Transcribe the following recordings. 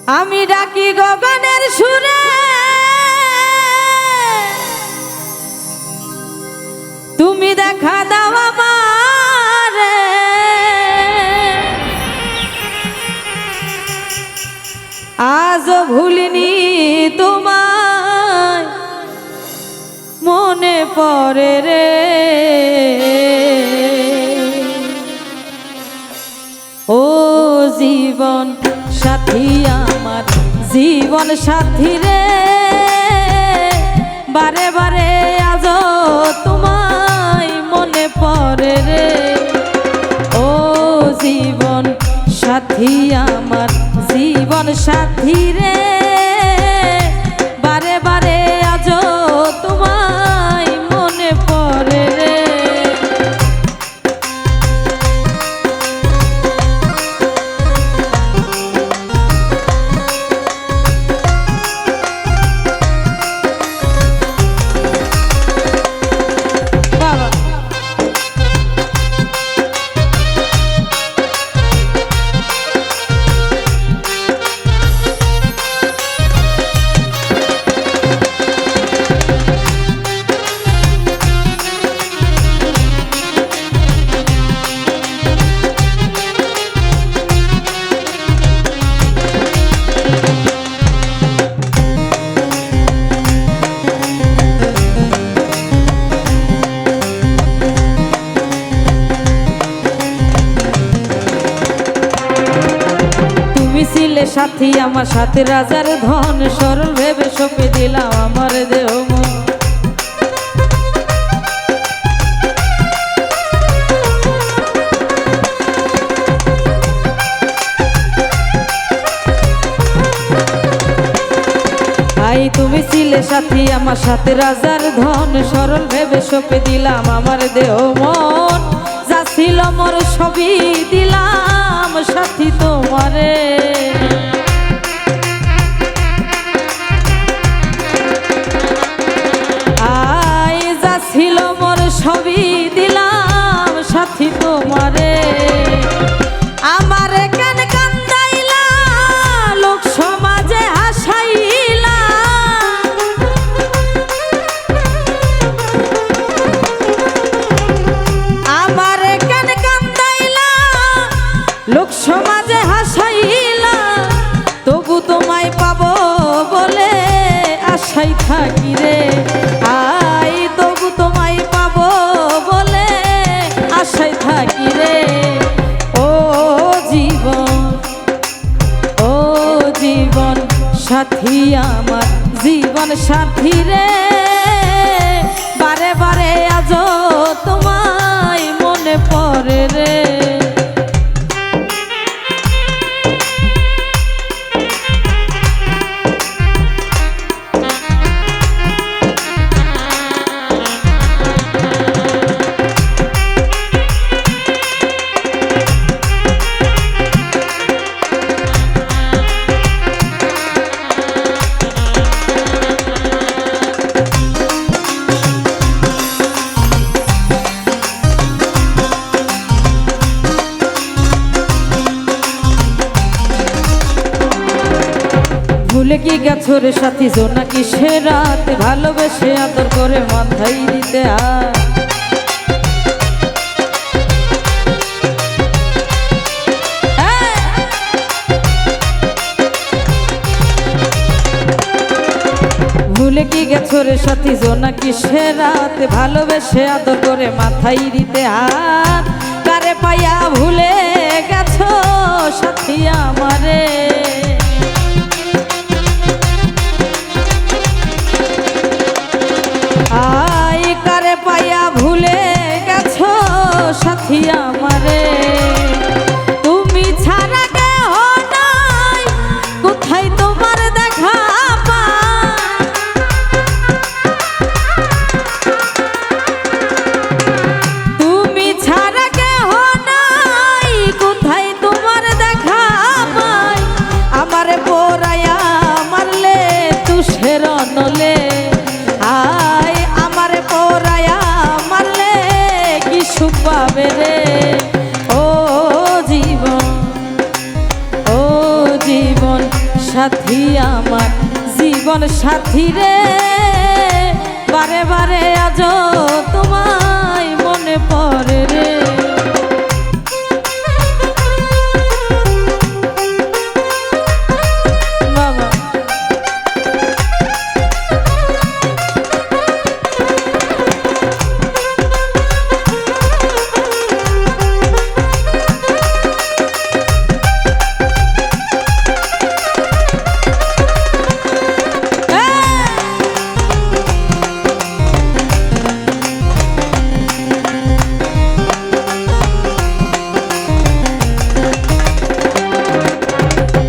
আমি ডাকি গগনের সুরে তুমি দেখা দাও আমারে আজও ভুলিনি তোমায় মনে পড়ে রে ও জীবন সাথী আমার জীবন সাথী রে বারে বারে আজও তোমায় মনে পড়ে রে ও জীবন সাথী আমার জীবন সাথী রে বারে বারে আজও তোমায় মনে পড়ে রে সাথী আমার সাথে রাজার ধন সরল ভেবে সপে দিলাম আমার দেহ মন ভাই তুমি ছিলে সাথী আমার সাথে রাজার ধন সরল ভেবে সপে দিলাম আমার দেহ মন যা ছিল মোর সবই দিলাম সাথী তোমারে ছিল মোর সবই দিলাম সাথী তোমারে আমারে কেন কান্দাইলা লোক সমাজে হাসাইলা আমারে কেন কান্দাইলা লোক সমাজে হাসাইলা তবু তোমায় পাবো বলে আশাই থাকি রে আই তবু তোমায় পাবো বলে আশায় থাকি রে ও জীবন সাথী আমার জীবন সাথী রে বারে বারে আজও তোমায় মনে পড়ে রে ভুলে কি গেছো রে সাথী জোনাকি সে রাত ভালোবেসে আদর করে মাথায় দিতে ভুলে কি গেছো রে সাথী জোনাকি সে রাত ভালোবেসে আদর করে মাথায় দিতে হাত কারে পাইয়া ভুলে গেছো সাথী আমারে আই কারে পাইয়া ভুলে গেছো সাথী আমারে তুমি ছাড়া কেহ নাই কোথায় তোমার দেখা তুমি ছাড়া কেহ নাই কোথায় তোমার দেখা পাই আমারে পোড়াইয়া মারলে তুষের নলে আয় আমারে পোড়াইয়া মারলে কি সুখ পাবে রে ও জীবন সাথী আমার জীবন সাথী রে, বারে বারে আজ তোমায় মনে পড়ে রে। বাবা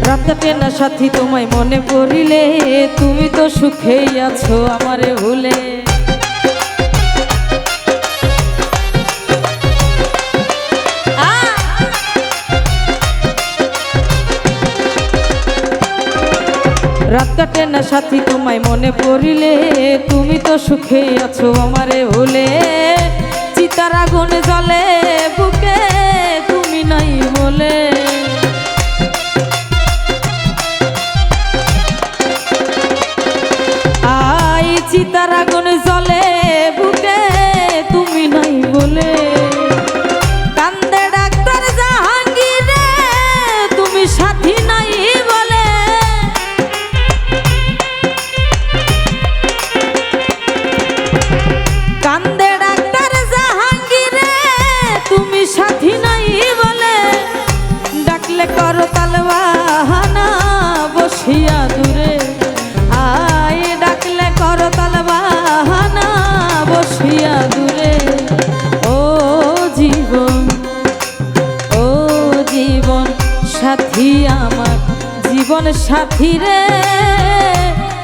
রাতে না সাথী তোমায় মনে পড়িলে, তুমি তো সুখেই আছো আমারে ভুলে। রাত কাটে না সাথী তোমায় মনে পড়িলে, তুমি তো সুখেই আছো আমারে ভুলে। চিতার আগুন জ্বলে বুকে তুমি নাই বলে। চিতার আগুন জ্বলে বুকে তুমি নাই বলে। কান্দে ডাক্তার জাহাঙ্গীর রে, তুমি সাথী নাই বলে। কান্দে ডাক্তার জাহাঙ্গীর রে, তুমি সাথী নাই বলে। ডাকলে করো তালবাহানা বসিয়া দূরে, আয় ডাকলে করো তালবাহানা বসিয়া দূরে। ও জীবন, ও জীবন সাথী আমার জীবন সাথী রে,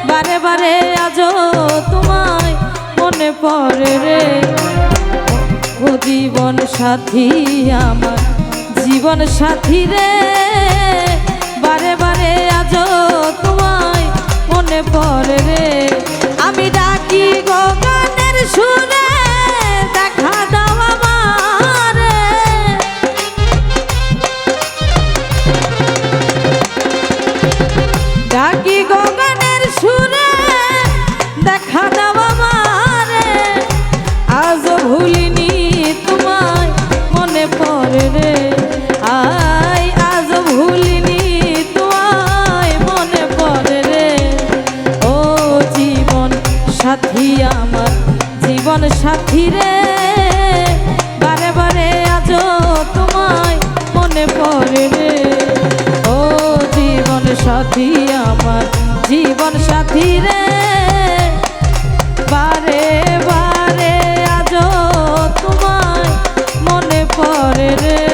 বারে বারে আজ তোমায় মনে পড়ে রে। ও জীবন সাথী আমার জীবন সাথী রে, বারে বারে আজ তোমায় মনে পড়ে রে। আমি ডাকি গো গানের সুরে, দেখা দাও আমারে। ডাকি গো গানের সুরে, দেখা দাও আমারে। আজ ভুলিনি তোমায় মনে পড়ে রে, আয় আজ ভুলিনি তোমায় মনে পড়ে রে। ও জীবন সাথী আমার জীবন সাথী রে, বারে বারে আজ তোমায় মনে পড়ে রে। ও জীবন সাথী আমার জীবন সাথী রে, বারে বারে আজ তোমায় মনে পড়ে রে।